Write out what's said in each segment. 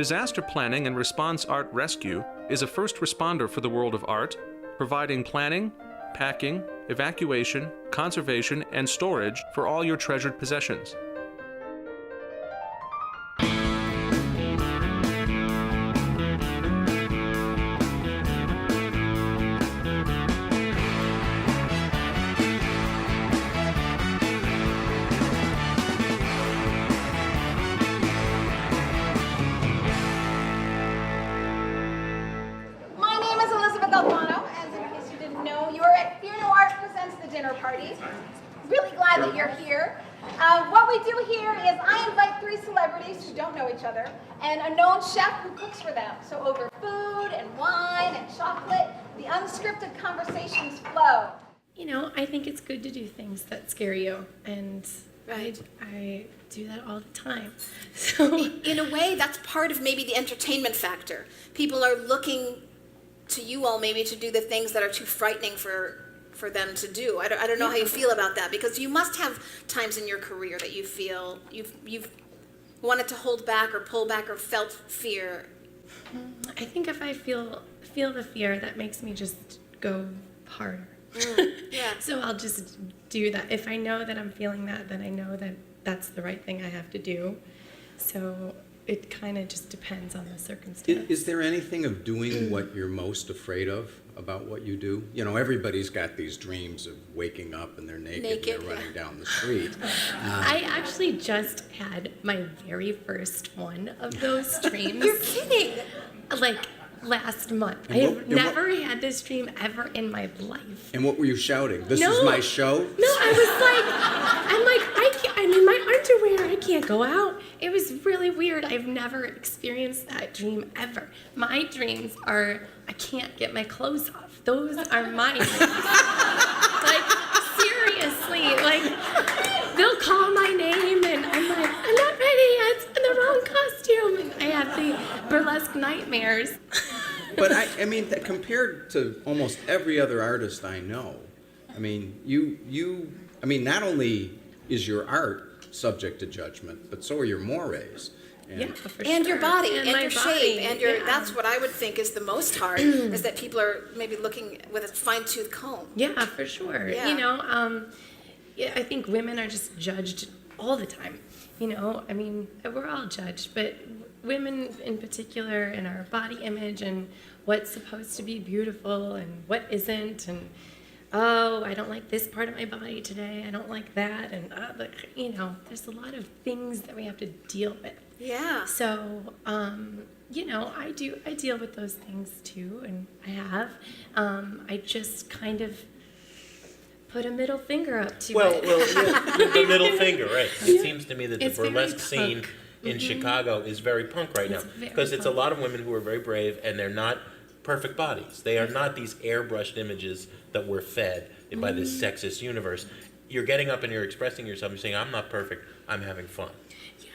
Disaster Planning and Response Art Rescue is a first responder for the world of art, providing planning, packing, evacuation, conservation, and storage for all your treasured possessions. My name is Elysabeth Alfano, and in case you didn't know, you're at Fear No Art Presents the Dinner Party. Really glad that you're here. What we do here is I invite three celebrities who don't know each other and a known chef who cooks for them. So over food and wine and chocolate, the unscripted conversations flow. You know, I think it's good to do things that scare you, and I do that all the time. So In a way, that's part of maybe the entertainment factor. People are looking to you all maybe to do the things that are too frightening for them to do. I don't know how you feel about that, because you must have times in your career that you feel you've wanted to hold back or pull back or felt fear. I think if I feel the fear, that makes me just go harder. Yeah. So I'll just do that. If I know that I'm feeling that, then I know that that's the right thing I have to do. So it kind of just depends on the circumstance. Is there anything of doing what you're most afraid of about what you do? You know, everybody's got these dreams of waking up and they're naked and they're running down the street. I actually just had my very first one of those dreams. You're kidding. Like last month. And I what- have and what- never had this dream ever in my life. And what were you shouting? This No. is my show? No, I'm like, I can't, I'm in my underwear, I can't go out. It was really weird. I've never experienced that dream ever. My dreams are, I can't get my clothes off. Those are my dreams. Like, seriously, like, they'll call my name and I'm like, I'm not ready, it's in the wrong costume. And I have the burlesque nightmares. But I mean, that compared to almost every other artist I know, I mean, I mean, not only is your art subject to judgment, but so are your mores. Yeah, for And sure. your body, and my your body, shape, and your, yeah. that's what I would think is the most hard, is that people are maybe looking with a fine-tooth comb. Yeah, for sure. Yeah. You know, yeah, I think women are just judged all the time. You know, I mean, we're all judged, but women in particular, and our body image and what's supposed to be beautiful and what isn't, and oh, I don't like this part of my body today, I don't like that, and you know, there's a lot of things that we have to deal with. Yeah. So, you know, I deal with those things too, and I have. I just kind of put a middle finger up to Well, it. yeah, the middle finger, right. It seems to me that the It's very burlesque scene punk. in Chicago is very punk right now. It's very Because it's a punk. lot of women who are very brave, and they're not perfect bodies. They are not these airbrushed images that we're fed by this sexist universe. You're getting up and you're expressing yourself and saying, I'm not perfect, I'm having fun.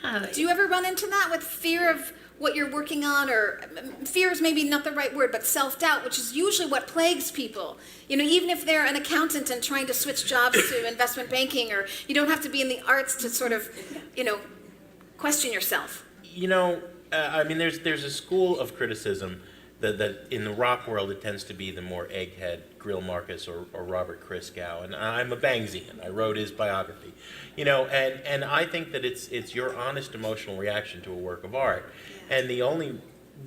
Yeah. Do you ever run into that with fear of what you're working on, or fear is maybe not the right word, but self-doubt, which is usually what plagues people. You know, even if they're an accountant and trying to switch jobs to investment banking, or you don't have to be in the arts to sort of, you know, question yourself. You know, I mean, there's a school of criticism that in the rock world it tends to be the more egghead Grill Marcus or Robert Christgau, and I'm a Bangsian. I wrote his biography, you know, and I think that it's your honest emotional reaction to a work of art, and the only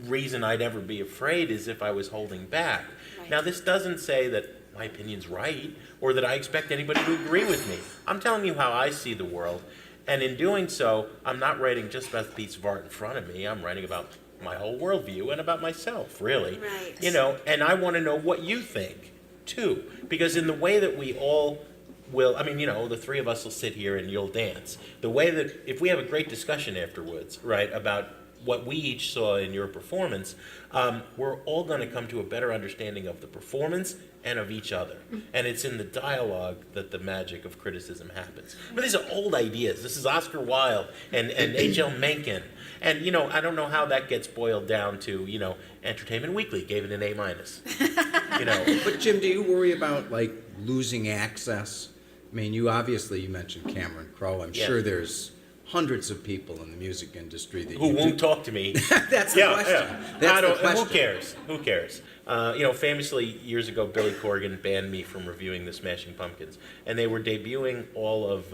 reason I'd ever be afraid is if I was holding back. Right. Now, this doesn't say that my opinion's right or that I expect anybody to agree with me. I'm telling you how I see the world, and in doing so, I'm not writing just about the piece of art in front of me. I'm writing about my whole worldview and about myself, really. Right. You know, and I want to know what you think, too. Because in the way that we all will, I mean, you know, the three of us will sit here and you'll dance. The way that, if we have a great discussion afterwards, right, about what we each saw in your performance, we're all going to come to a better understanding of the performance and of each other. And it's in the dialogue that the magic of criticism happens. But these are old ideas. This is Oscar Wilde and H.L. Mencken. And, you know, I don't know how that gets boiled down to, you know, Entertainment Weekly gave it an A-. You know. But Jim, do you worry about, like, losing access? I mean, you mentioned Cameron Crowe. I'm Yeah. sure there's hundreds of people in the music industry that Who you won't do. talk to me. That's the question. I That's the don't, question. Who cares? Who cares? Famously, years ago, Billy Corgan banned me from reviewing the Smashing Pumpkins, and they were debuting all of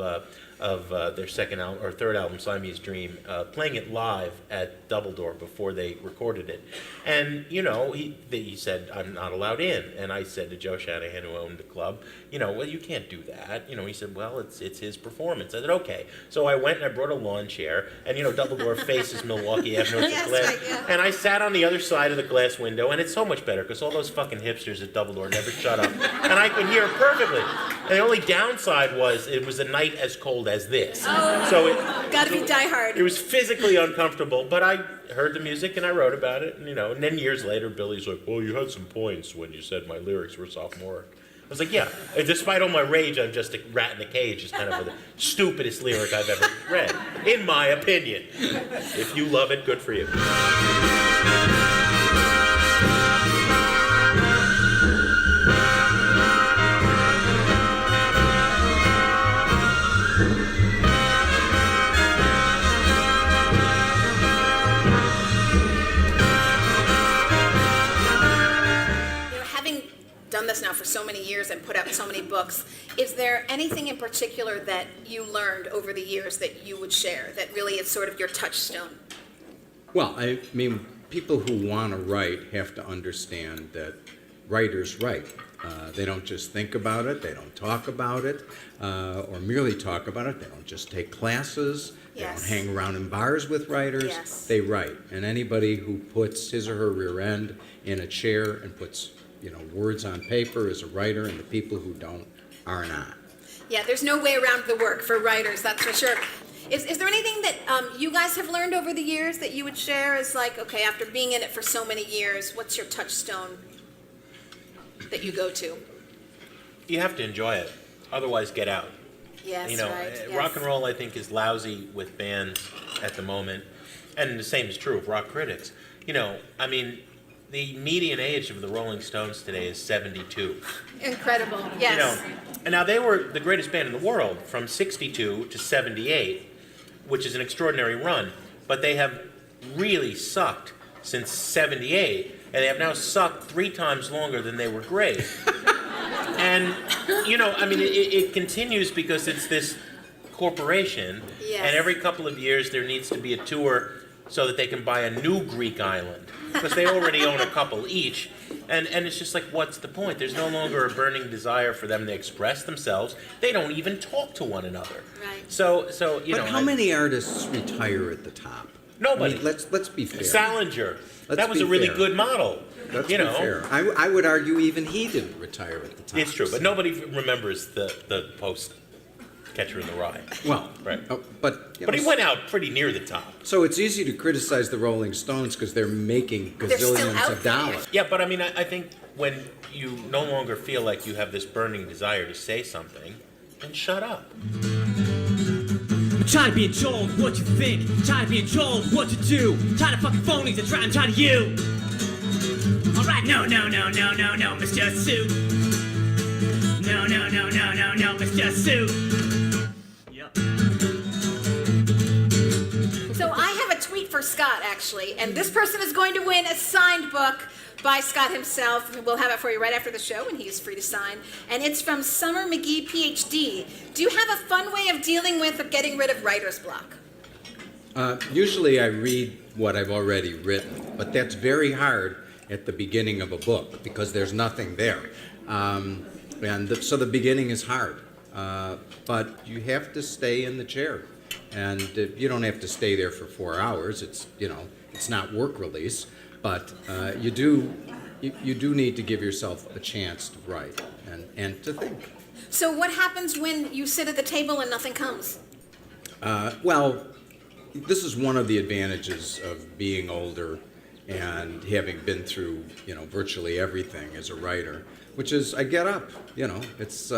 their second album or third album, Siamese Dream, playing it live at Doubledore before they recorded it. And he said I'm not allowed in, and I said to Joe Shanahan, who owned the club, well, you can't do that. He said, well, it's his performance. I said, okay. So I went and I brought a lawn chair, and Doubledore faces Milwaukee Avenue. Yes, glass, right, yeah. and I sat on the other side of the glass window, and it's so much better because all those fucking hipsters at Doubledore never shut up, and I could hear perfectly. And the only downside was it was a night as cold as this. Oh, So it gotta be diehard. it was physically uncomfortable, but I heard the music and I wrote about it, and then years later, Billy's like, well, you had some points when you said my lyrics were sophomoric. I was like, yeah, despite all my rage, I'm just a rat in a cage is kind of the stupidest lyric I've ever read, in my opinion. If you love it, good for you. Done this now for so many years and put out so many books. Is there anything in particular that you learned over the years that you would share that really is sort of your touchstone? Well, I mean, people who want to write have to understand that writers write. They don't just think about it, they don't talk about it, or merely talk about it. They don't just take classes, they Yes. don't hang around in bars with writers. Yes. They write. And anybody who puts his or her rear end in a chair and puts words on paper is a writer, and the people who don't are not. Yeah, there's no way around the work for writers, that's for sure. Is there anything that you guys have learned over the years that you would share as like, okay, after being in it for so many years, what's your touchstone that you go to? You have to enjoy it, otherwise get out. Yes, right. Yes. Rock and roll, I think, is lousy with bands at the moment, and the same is true of rock critics. The median age of the Rolling Stones today is 72. Incredible, yes. And now they were the greatest band in the world from 62 to 78, which is an extraordinary run, but they have really sucked since 78, and they have now sucked 3 times longer than they were great. And, it continues because it's this corporation, Yes. and every couple of years there needs to be a tour so that they can buy a new Greek island, because they already own a couple each. And it's just like, what's the point? There's no longer a burning desire for them to express themselves. They don't even talk to one another. Right. So But how many artists retire at the top? Nobody. I mean, let's be fair. Salinger. Let's that was be a really fair. good model. Let's be fair. I would argue even he didn't retire at the top. It's true, but nobody remembers the post Catcher in the Rye. Well, Right. But He went out pretty near the top. So it's easy to criticize the Rolling Stones because they're making They're still gazillions out of there. dollars. Yeah, but I think when you no longer feel like you have this burning desire to say something, then shut up. I'm tired of being told what you think, tired of being told what to do, tired of fucking phonies that try, I'm tired of you. Alright, no, Mr. Suit. No, Mr. Suit. Yep. So I have a tweet for Scott, actually, and this person is going to win a signed book by Scott himself. We'll have it for you right after the show, and he is free to sign. And it's from Summer McGee, PhD. Do you have a fun way of dealing with or getting rid of writer's block? Usually I read what I've already written, but that's very hard at the beginning of a book because there's nothing there. So the beginning is hard. But you have to stay in the chair. And you don't have to stay there for 4 hours. It's not work release. But you do need to give yourself a chance to write and to think. So what happens when you sit at the table and nothing comes? Well, this is one of the advantages of being older and having been through, virtually everything as a writer, which is I get up. It's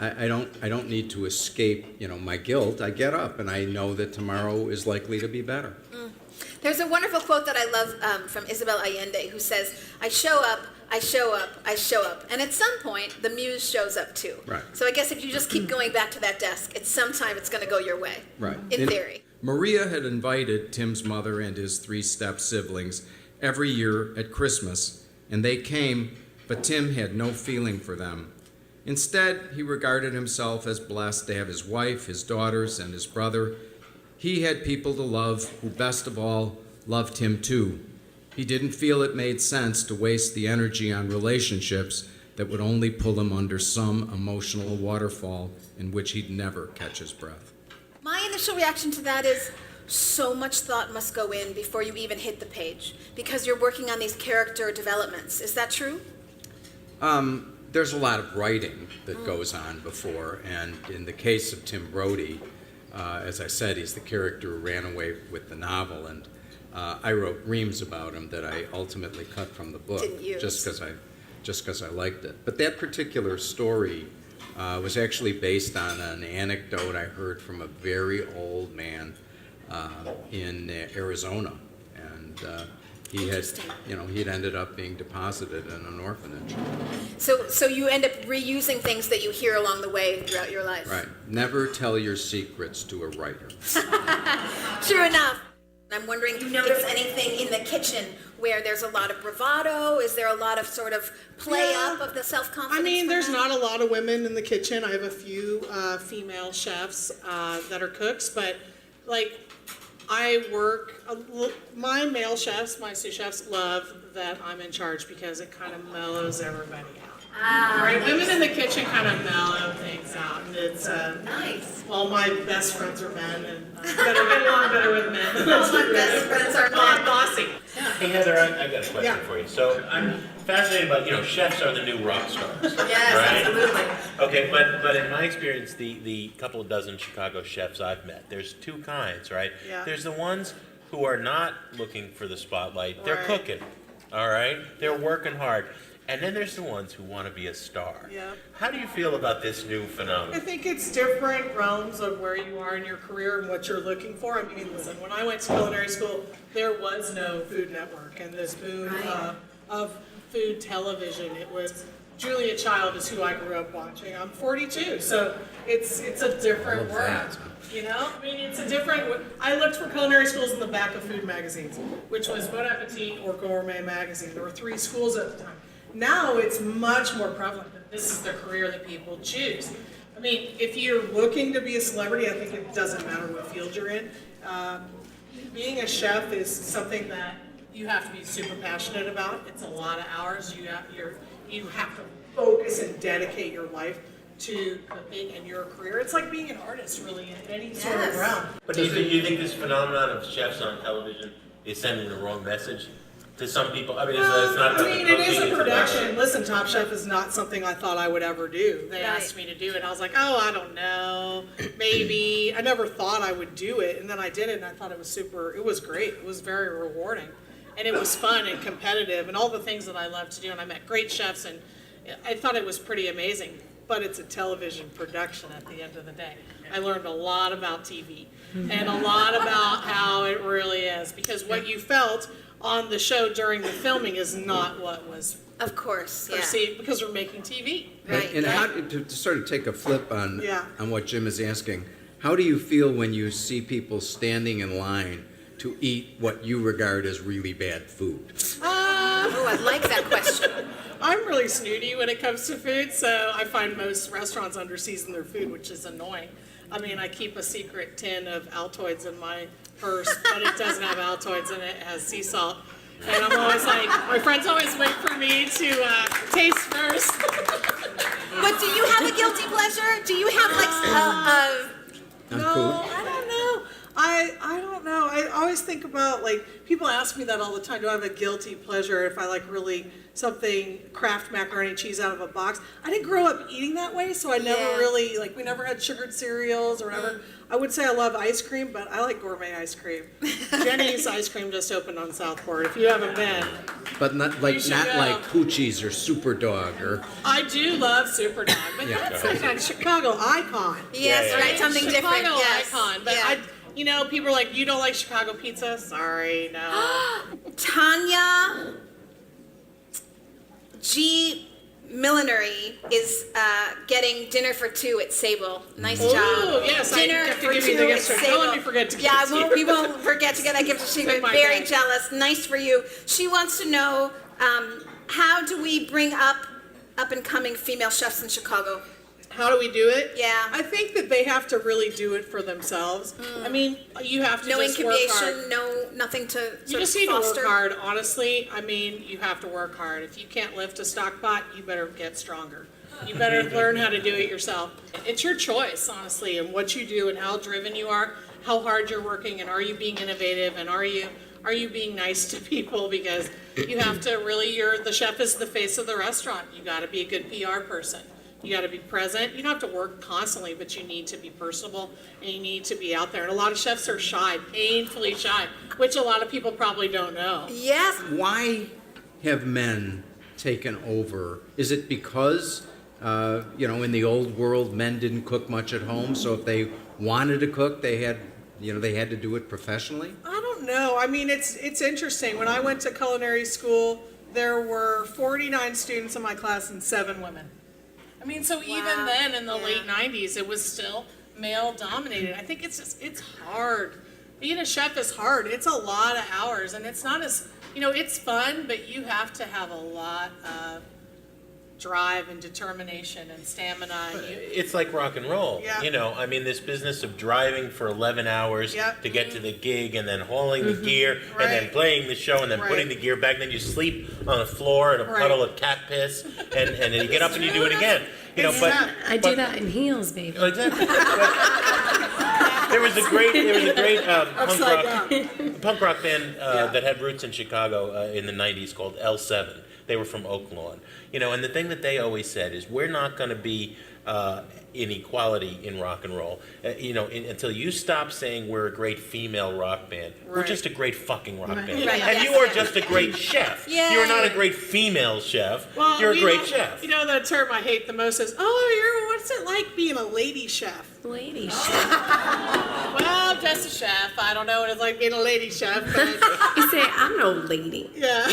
I don't need to escape, my guilt. I get up and I know that tomorrow is likely to be better. There's a wonderful quote that I love from Isabel Allende, who says, "I show up, I show up. And at some point, the muse shows up too. Right. So I guess if you just keep going back to that desk, at some time it's going to go your way. Right. In theory. Maria had invited Tim's mother and his 3 step siblings every year at Christmas, and they came, but Tim had no feeling for them. Instead, he regarded himself as blessed to have his wife, his daughters, and his brother. He had people to love who, best of all, loved him too. He didn't feel it made sense to waste the energy on relationships that would only pull him under some emotional waterfall in which he'd never catch his breath. My initial reaction to that is so much thought must go in before you even hit the page because you're working on these character developments. Is that true? There's a lot of writing that goes on before, and in the case of Tim Brodie, as I said, he's the character who ran away with the novel, and I wrote reams about him that I ultimately cut from the book Didn't use. just because I liked it. But that particular story was actually based on an anecdote I heard from a very old man in Arizona, and he'd ended up being deposited in an orphanage. So you end up reusing things that you hear along the way throughout your life. Right. Never tell your secrets to a writer. True enough. I'm wondering, do you notice anything in the kitchen where there's a lot of bravado? Is there a lot of sort of play up of the self-confidence? I mean, from there's that? not a lot of women in the kitchen. I have a few female chefs that are cooks, but like I work, my male chefs, my sous chefs love that I'm in charge because it kind of mellows everybody out. Right? Women in the kitchen kind of mellow things out, and it's Nice. all my best friends are men, and I get along better with men. All my best friends are men. Bossy. Hey Heather, I got a question Yeah. for you. So I'm fascinated about, chefs are the new rock stars. Yes, right? absolutely. Okay, but in my experience, the couple of dozen Chicago chefs I've met, there's 2 kinds, right? Yeah. There's the ones who are not looking for the spotlight. They're Right. cooking, all right? They're working hard. And then there's the ones who want to be a star. Yeah. How do you feel about this new I phenomenon? think it's different realms of where you are in your career and what you're looking for. I mean, listen, when I went to culinary school, there was no Food Network and this boom of food television. It was Julia Child is who I grew up watching. I'm 42, so it's a different world. I mean, it's a different. I looked for culinary schools in the back of food magazines, which was Bon Appetit or Gourmet magazine. There were 3 schools at the time. Now it's much more prevalent that this is the career that people choose. I mean, if you're looking to be a celebrity, I think it doesn't matter what field you're in. Being a chef is something that you have to be super passionate about. It's a lot of hours. You have to focus and dedicate your life to cooking and your career. It's like being an artist, really, in any sort of realm. But do you think this phenomenon of chefs on television is sending the wrong message to some people? I mean, it's not about the it cooking, is a it's production. about- Listen, Top Chef is not something I thought I would ever do. They Right. asked me to do it. I was like, oh, I don't know, maybe. I never thought I would do it, and then I did it, and I thought it was great. It was very rewarding, and it was fun and competitive, and all the things that I love to do, and I met great chefs, and I thought it was pretty amazing. But it's a television production at the end of the day. I learned a lot about TV, and a lot about how it really is, because what you felt on the show during the filming is not what was Of course, yeah. perceived, because we're making TV. Right. And right. how to sort of take a flip on Yeah. what Jim is asking, how do you feel when you see people standing in line to eat what you regard as really bad food? Oh, I like that question. I'm really snooty when it comes to food, so I find most restaurants under-season their food, which is annoying. I mean, I keep a secret tin of Altoids in my purse, but it doesn't have Altoids in it. It has sea salt. And I'm always like, my friends always wait for me to taste first. But do you have a guilty pleasure? Do you have like On No, food? I don't know. I don't know. I always think about, like, people ask me that all the time. Do I have a guilty pleasure if I like really something Kraft macaroni and cheese out of a box? I didn't grow up eating that way, so I never Yeah. really, like, we never had sugared cereals or whatever. I would say I love ice cream, but I like gourmet ice cream. Jenny's ice cream just opened on Southport. If you haven't been, But not You like should not go. like Poochie's or Super Dog or I do love Superdog, but Yeah. that's like a Chicago icon. yes, Yeah, right, something Chicago different. Yes. icon, but yeah. people are like, you don't like Chicago pizza? Sorry, no. Tanya, G Millinery is getting dinner for two at Sable. Nice job. Ooh, yes, I Dinner have to for give you two the at gift card. Sable. Don't let me forget to give Yeah, it to you. we won't forget to get that gift to you. Take my Very bag. jealous. Nice for you. She wants to know how do we bring up and coming female chefs in Chicago? How do we do it? Yeah. I think that they have to really do it for themselves. I mean, you have to No just work hard. incubation, nothing to You sort just of need to foster. work hard, honestly. I mean, you have to work hard. If you can't lift a stock pot, you better get stronger. You better learn how to do it yourself. It's your choice, honestly, and what you do and how driven you are, how hard you're working, and are you being innovative, and are you being nice to people? Because you have to really, the chef is the face of the restaurant. You got to be a good PR person. You got to be present. You don't have to work constantly, but you need to be personable and you need to be out there. And a lot of chefs are shy, painfully shy, which a lot of people probably don't know. Yes. Why have men taken over? Is it because, in the old world, men didn't cook much at home, so if they wanted to cook, they had to do it professionally? I don't know. I mean, it's interesting. When I went to culinary school, there were 49 students in my class and 7 women. I mean, so even Wow. then in the Yeah. late 90s, it was still male dominated. I think it's hard. Being a chef is hard. It's a lot of hours and it's not as, it's fun, but you have to have a lot of drive and determination and stamina. And It's like rock and roll. Yeah. I mean, this business of driving for 11 hours Yep. to get to the gig and then hauling the gear and then Right. playing the show and then Right. putting the gear back. Then you sleep on the floor in a Right. puddle of cat piss and then you get up and you do it again. It's But not. I do that in heels, baby. exactly. There was a great punk rock band that had roots in Chicago in the 90s called L7. They were from Oak Lawn. And the thing that they always said is we're not going to be inequality in rock and roll. Until you stop saying we're a great female rock band, we're Right. just a great fucking rock band. Right, And yes. you are just a great chef. Yay. You're not a great female chef. Well, You're a great chef. The term I hate the most is, what's it like being a lady chef? Lady chef. Well, I'm just a chef. I don't know what it's like being a lady chef, but You say, I'm no lady. yeah.